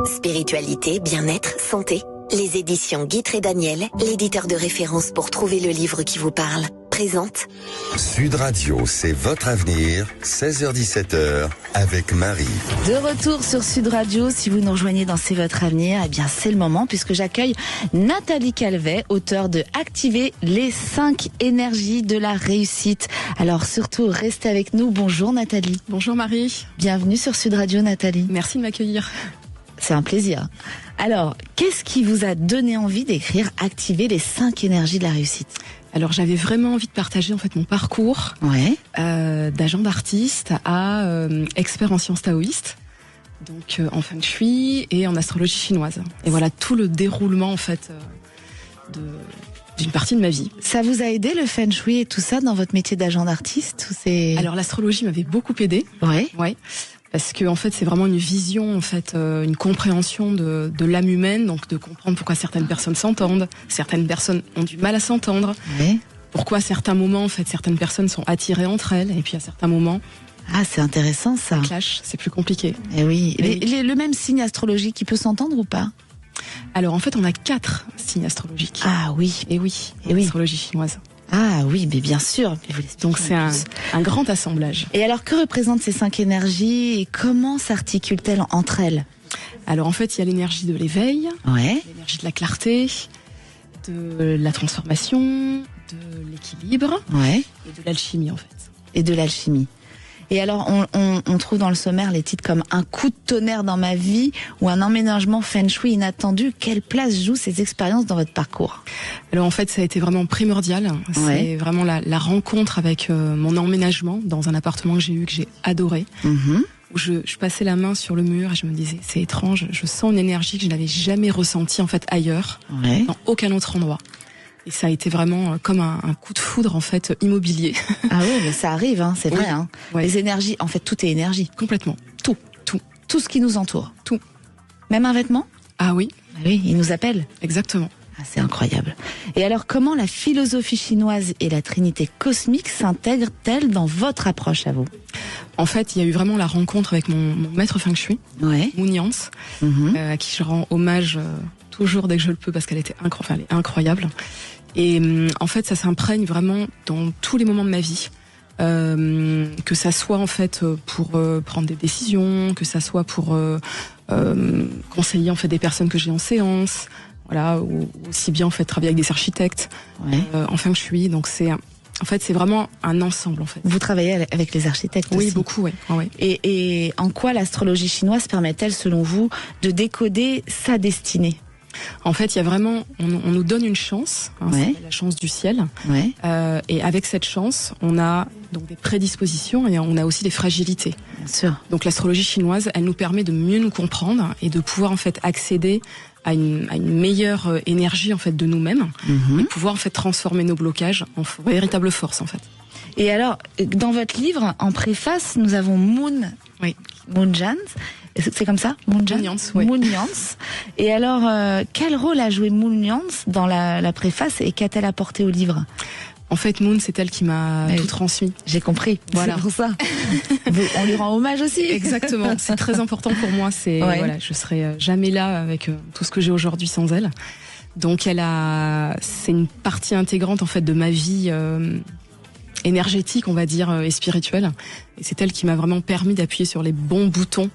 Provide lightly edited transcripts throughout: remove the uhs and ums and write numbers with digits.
Spiritualité, bien-être, santé. Les éditions Guitry et Daniel, l'éditeur de référence pour trouver le livre qui vous parle, présente. Sud Radio, c'est votre avenir, 16h-17h, avec Marie. De retour sur Sud Radio, si vous nous rejoignez dans C'est votre avenir, eh bien c'est le moment puisque j'accueille Nathalie Calvet, auteure de Activer les 5 énergies de la réussite. Alors surtout, restez avec nous. Bonjour Nathalie. Bonjour Marie. Bienvenue sur Sud Radio Nathalie. Merci de m'accueillir. C'est un plaisir. Alors, qu'est-ce qui vous a donné envie d'écrire Activer les 5 énergies de la réussite ? Alors j'avais vraiment envie de partager en fait mon parcours d'agent d'artiste à expert en sciences taoïstes, donc en feng shui et en astrologie chinoise. Et voilà tout le déroulement en fait d'une partie de ma vie. Ça vous a aidé le feng shui et tout ça dans votre métier d'agent d'artiste ou c'est... Alors l'astrologie m'avait beaucoup aidé. Ouais. Parce que en fait c'est vraiment une vision, en fait, une compréhension de l'âme humaine, donc de comprendre pourquoi certaines personnes s'entendent, certaines personnes ont du mal à s'entendre, pourquoi à certains moments en fait certaines personnes sont attirées entre elles, et puis à certains moments. Ah, c'est intéressant ça. Clash, c'est plus compliqué. Et oui. Le même signe astrologique qui peut s'entendre ou pas ? Alors en fait on a 4 signes astrologiques. Ah oui. Et oui. Astrologie chinoise. Ah oui, mais bien sûr. Donc c'est un grand assemblage. Et alors, que représentent ces 5 énergies et comment s'articulent-elles entre elles ? Alors en fait, il y a l'énergie de l'éveil, l'énergie de la clarté, de la transformation, de l'équilibre et de l'alchimie en fait. Et de l'alchimie. Et alors, on trouve dans le sommaire les titres comme Un coup de tonnerre dans ma vie ou Un emménagement feng shui inattendu. Quelle place jouent ces expériences dans votre parcours ? Alors en fait, ça a été vraiment primordial. C'est vraiment la rencontre avec mon emménagement dans un appartement que j'ai adoré. Où je passais la main sur le mur et je me disais, c'est étrange, je sens une énergie que je n'avais jamais ressentie en fait ailleurs, dans aucun autre endroit. Et ça a été vraiment comme un coup de foudre en fait immobilier. Ah oui, mais ça arrive, hein, c'est vrai. Hein. Les énergies, en fait, tout est énergie. Complètement. Tout ce qui nous entoure. Tout. Même un vêtement ? Ah oui. Oui, il nous appelle. Exactement. Ah, c'est incroyable. Et alors, comment la philosophie chinoise et la trinité cosmique s'intègrent-elles dans votre approche à vous ? En fait, il y a eu vraiment la rencontre avec mon maître feng shui, Moon Yance, à qui je rends hommage toujours dès que je le peux parce qu'elle était elle est incroyable. Et en fait, ça s'imprègne vraiment dans tous les moments de ma vie. Que ça soit en fait pour prendre des décisions, que ça soit pour conseiller en fait des personnes que j'ai en séance, voilà, ou aussi bien en fait travailler avec des architectes en feng shui. Donc c'est vraiment un ensemble en fait. Vous travaillez avec les architectes aussi ? Oui, beaucoup, oui. Et en quoi l'astrologie chinoise permet-elle, selon vous, de décoder sa destinée ? En fait, il y a vraiment, on nous donne une chance, c'est la chance du ciel. Et avec cette chance, on a donc des prédispositions et on a aussi des fragilités. Bien sûr. Donc l'astrologie chinoise, elle nous permet de mieux nous comprendre et de pouvoir en fait accéder à une meilleure énergie en fait de nous-mêmes et pouvoir en fait transformer nos blocages en véritable force en fait. Et alors, dans votre livre, en préface, nous avons Moon Yance. C'est comme ça, Moon Yance. Moon Yance. Et alors, quel rôle a joué Moon Yance dans la préface et qu'a-t-elle apporté au livre ? En fait, Moon, c'est elle qui m'a tout transmis. J'ai compris. Voilà. C'est pour ça. On lui rend hommage aussi. Exactement. C'est très important pour moi. Je serais jamais là avec tout ce que j'ai aujourd'hui sans elle. Donc, c'est une partie intégrante en fait de ma vie énergétique, on va dire, et spirituelle. Et c'est elle qui m'a vraiment permis d'appuyer sur les bons boutons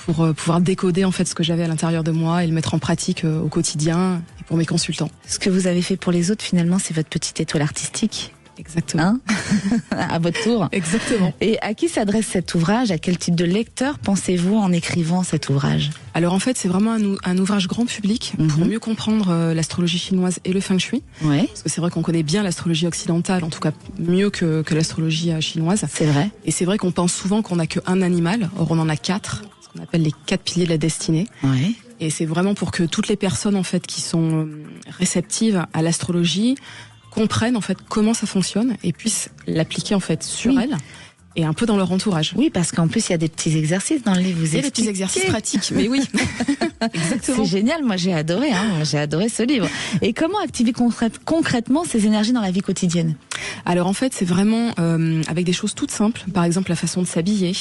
pour pouvoir décoder en fait ce que j'avais à l'intérieur de moi et le mettre en pratique au quotidien et pour mes consultants. Ce que vous avez fait pour les autres, finalement, c'est votre petite étoile artistique. Exactement. À votre tour. Exactement. Et à qui s'adresse cet ouvrage ? À quel type de lecteur pensez-vous en écrivant cet ouvrage ? Alors en fait, c'est vraiment un ouvrage grand public pour mieux comprendre l'astrologie chinoise et le feng shui. Parce que c'est vrai qu'on connaît bien l'astrologie occidentale, en tout cas mieux que l'astrologie chinoise. C'est vrai. Et c'est vrai qu'on pense souvent qu'on n'a qu'un animal, or on en a 4. Qu'on appelle les 4 piliers de la destinée. Et c'est vraiment pour que toutes les personnes en fait qui sont réceptives à l'astrologie comprennent en fait comment ça fonctionne et puissent l'appliquer en fait sur elles et un peu dans leur entourage. Oui, parce qu'en plus il y a des petits exercices dans le livre. Il y a des petits exercices pratiques, mais oui. Exactement. C'est génial, moi j'ai adoré, j'ai adoré ce livre. Et comment activer concrètement ces énergies dans la vie quotidienne ? Alors en fait, c'est vraiment avec des choses toutes simples. Par exemple, la façon de s'habiller,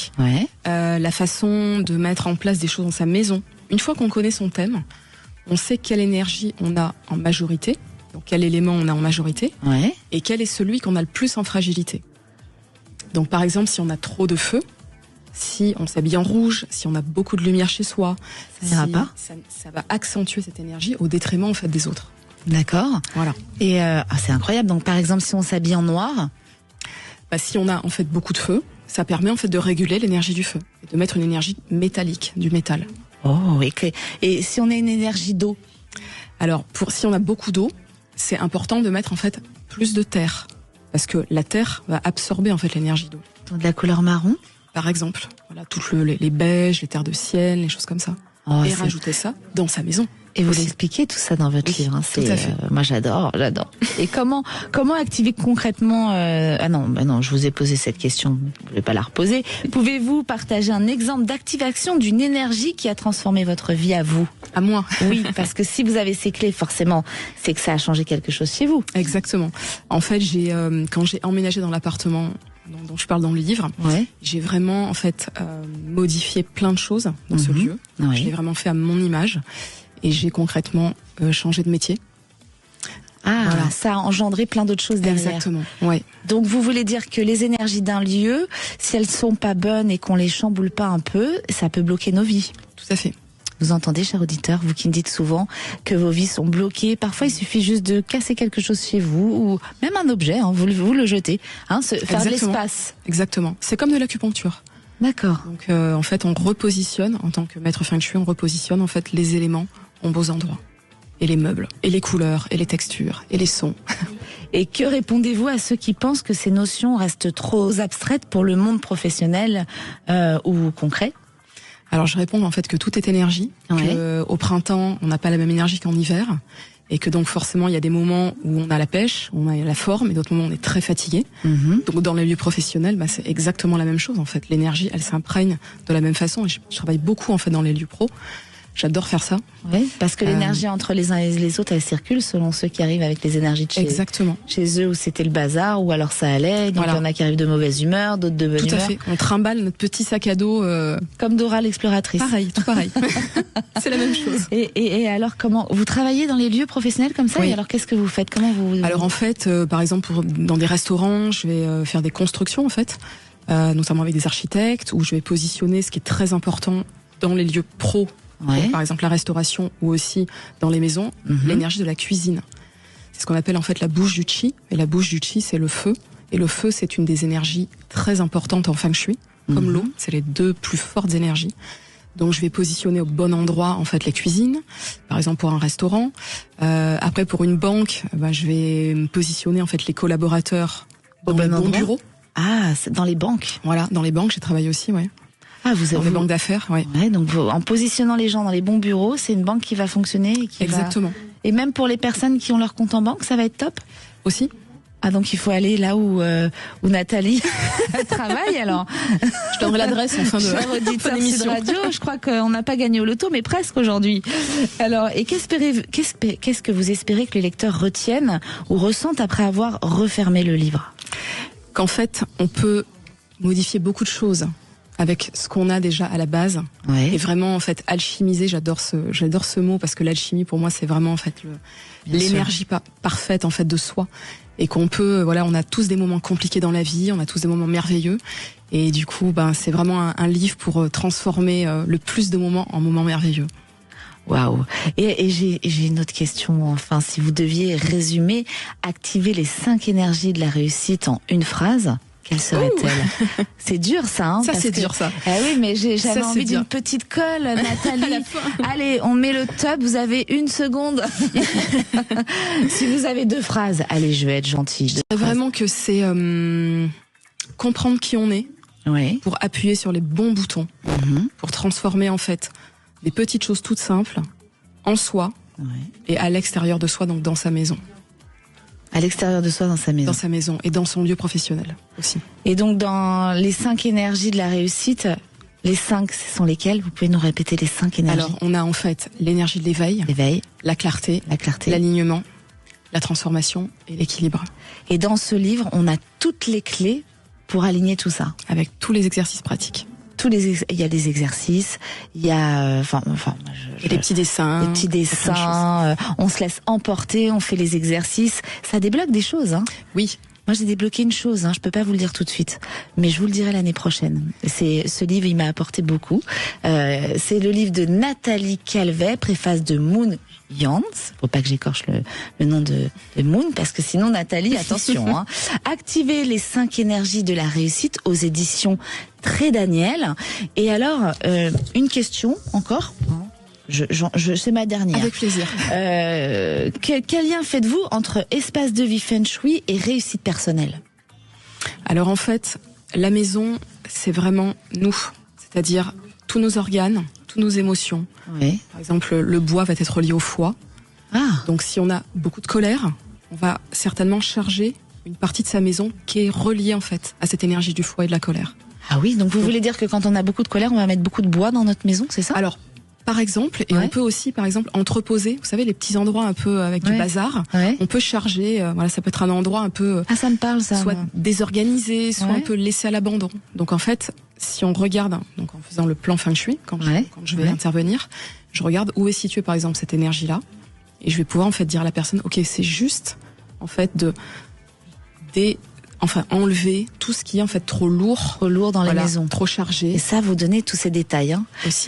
la façon de mettre en place des choses dans sa maison. Une fois qu'on connaît son thème, on sait quelle énergie on a en majorité, donc quel élément on a en majorité, et quel est celui qu'on a le plus en fragilité. Donc par exemple, si on a trop de feu, si on s'habille en rouge, si on a beaucoup de lumière chez soi, ça va accentuer cette énergie au détriment en fait des autres. D'accord. Voilà. Et c'est incroyable. Donc par exemple, si on s'habille en noir, si on a en fait beaucoup de feu, ça permet en fait de réguler l'énergie du feu et de mettre une énergie métallique, du métal. Oh, et si on a une énergie d'eau? Alors si on a beaucoup d'eau, c'est important de mettre en fait plus de terre, parce que la terre va absorber en fait l'énergie d'eau. De la couleur marron? Par exemple, voilà, toutes les beiges, les terres de ciel, les choses comme ça. Et rajouter ça dans sa maison. Et vous l'expliquez tout ça dans votre livre. Tout à fait. Moi, j'adore. Et comment activer concrètement non, je vous ai posé cette question. Je vais pas la reposer. Pouvez-vous partager un exemple d'activation d'une énergie qui a transformé votre vie à vous? À moi. Oui, parce que si vous avez ces clés, forcément, c'est que ça a changé quelque chose chez vous. Exactement. En fait, quand j'ai emménagé dans l'appartement dont je parle dans le livre, j'ai vraiment en fait modifié plein de choses dans ce lieu. Je l'ai vraiment fait à mon image. Et j'ai concrètement changé de métier. Voilà. Ça a engendré plein d'autres choses derrière. Exactement, ouais. Donc vous voulez dire que les énergies d'un lieu, si elles sont pas bonnes et qu'on les chamboule pas un peu, ça peut bloquer nos vies. Tout à fait. Vous entendez, cher auditeur, vous qui me dites souvent que vos vies sont bloquées. Parfois, il suffit juste de casser quelque chose chez vous ou même un objet, vous le jetez, faire de l'espace. Exactement. C'est comme de l'acupuncture. D'accord. Donc en fait, on repositionne en tant que maître feng shui, on repositionne en fait les éléments aux beaux endroits, et les meubles, et les couleurs, et les textures, et les sons. Et que répondez-vous à ceux qui pensent que ces notions restent trop abstraites pour le monde professionnel ou concret? Alors je réponds en fait que tout est énergie, que au printemps on n'a pas la même énergie qu'en hiver, et que donc forcément il y a des moments où on a la pêche, on a la forme, et d'autres moments où on est très fatigué. Donc dans les lieux professionnels, c'est exactement la même chose en fait. L'énergie, elle s'imprègne de la même façon. Et je travaille beaucoup en fait dans les lieux pro. J'adore faire ça. Oui, parce que l'énergie entre les uns et les autres, elle circule selon ceux qui arrivent avec les énergies de chez eux où c'était le bazar, ou alors ça allait. Donc il y en a qui arrivent de mauvaise humeur, d'autres de bonne humeur. Tout à fait. On trimballe notre petit sac à dos. Comme Dora l'exploratrice. Pareil, tout pareil. C'est la même chose. Et alors comment vous travaillez dans les lieux professionnels comme ça? Et alors qu'est-ce que vous faites? Alors en fait, par exemple, dans des restaurants, je vais faire des constructions en fait, notamment avec des architectes, où je vais positionner ce qui est très important dans les lieux pro. Donc, par exemple la restauration ou aussi dans les maisons, l'énergie de la cuisine. C'est ce qu'on appelle en fait la bouche du chi. Et la bouche du chi, c'est le feu. Et le feu, c'est une des énergies très importantes en feng shui. Comme l'eau, c'est les deux plus fortes énergies. Donc je vais positionner au bon endroit en fait les cuisines, par exemple pour un restaurant. Après pour une banque, je vais me positionner en fait les collaborateurs dans les bons bureaux. Ah, c'est dans les banques. Voilà, dans les banques, j'ai travaillé aussi, dans les banques d'affaires, donc en positionnant les gens dans les bons bureaux, c'est une banque qui va fonctionner et qui Exactement. Et même pour les personnes qui ont leur compte en banque, ça va être top aussi. Ah, donc il faut aller là où Nathalie travaille alors. Je donnerai l'adresse en fin d'émission. Radio, je crois qu'on n'a pas gagné au loto, mais presque aujourd'hui. Alors, et qu'est-ce que vous espérez que les lecteurs retiennent ou ressentent après avoir refermé le livre? Qu'en fait, on peut modifier beaucoup de choses avec ce qu'on a déjà à la base. Et vraiment en fait alchimiser, j'adore ce mot, parce que l'alchimie pour moi c'est vraiment en fait l'énergie parfaite en fait de soi, et qu'on peut on a tous des moments compliqués dans la vie, on a tous des moments merveilleux, et du coup c'est vraiment un livre pour transformer le plus de moments en moments merveilleux. Waouh. Et j'ai une autre question. Enfin, si vous deviez résumer, activer les 5 énergies de la réussite en une phrase, quelle serait-elle? C'est dur ça, Ça c'est dur ça. Ah oui, mais j'avais envie d'une petite colle, Nathalie. Allez, on met le top, vous avez 1 seconde. Si vous avez 2 phrases, allez, je vais être gentille. Je dirais vraiment que c'est comprendre qui on est, pour appuyer sur les bons boutons, pour transformer en fait des petites choses toutes simples en soi et à l'extérieur de soi, donc dans sa maison. À l'extérieur de soi, dans sa maison. Dans sa maison et dans son lieu professionnel aussi. Et donc dans les 5 énergies de la réussite, les 5, ce sont lesquelles? Vous pouvez nous répéter les 5 énergies? Alors on a en fait l'énergie de l'éveil, la clarté, l'alignement, la transformation et l'équilibre. Et dans ce livre, on a toutes les clés pour aligner tout ça. Avec tous les exercices pratiques. il y a des exercices, il y a, des petits dessins, on se laisse emporter, on fait les exercices, ça débloque des choses, hein. Oui. Moi, j'ai débloqué une chose, je peux pas vous le dire tout de suite, mais je vous le dirai l'année prochaine. Ce livre, il m'a apporté beaucoup. C'est le livre de Nathalie Calvet, préface de Moon Jans. Faut pas que j'écorche le nom de Moon, parce que sinon, Nathalie, attention, hein. Activer les 5 énergies de la réussite aux éditions Très Daniel. Et alors, une question encore. C'est ma dernière. Avec plaisir. Quel lien faites-vous entre espace de vie Feng Shui et réussite personnelle? Alors en fait, la maison, c'est vraiment nous. C'est-à-dire tous nos organes, toutes nos émotions. Oui. Par exemple, le bois va être lié au foie. Ah. Donc si on a beaucoup de colère, on va certainement charger une partie de sa maison qui est reliée en fait à cette énergie du foie et de la colère. Ah oui, donc vous voulez dire que quand on a beaucoup de colère, on va mettre beaucoup de bois dans notre maison, c'est ça? Alors, par exemple, et on peut aussi, par exemple, entreposer, vous savez, les petits endroits un peu avec du bazar. Ouais. On peut charger, ça peut être un endroit un peu... Ah, ça me parle, ça. Soit désorganisé, soit un peu laissé à l'abandon. Donc en fait, si on regarde, donc en faisant le plan Feng Shui, quand je vais intervenir, je regarde où est située, par exemple, cette énergie-là, et je vais pouvoir en fait dire à la personne, ok, c'est juste, en fait, enlever tout ce qui est en fait trop lourd dans la maison, trop chargé. Et ça, vous donnez tous ces détails, hein. Aussi.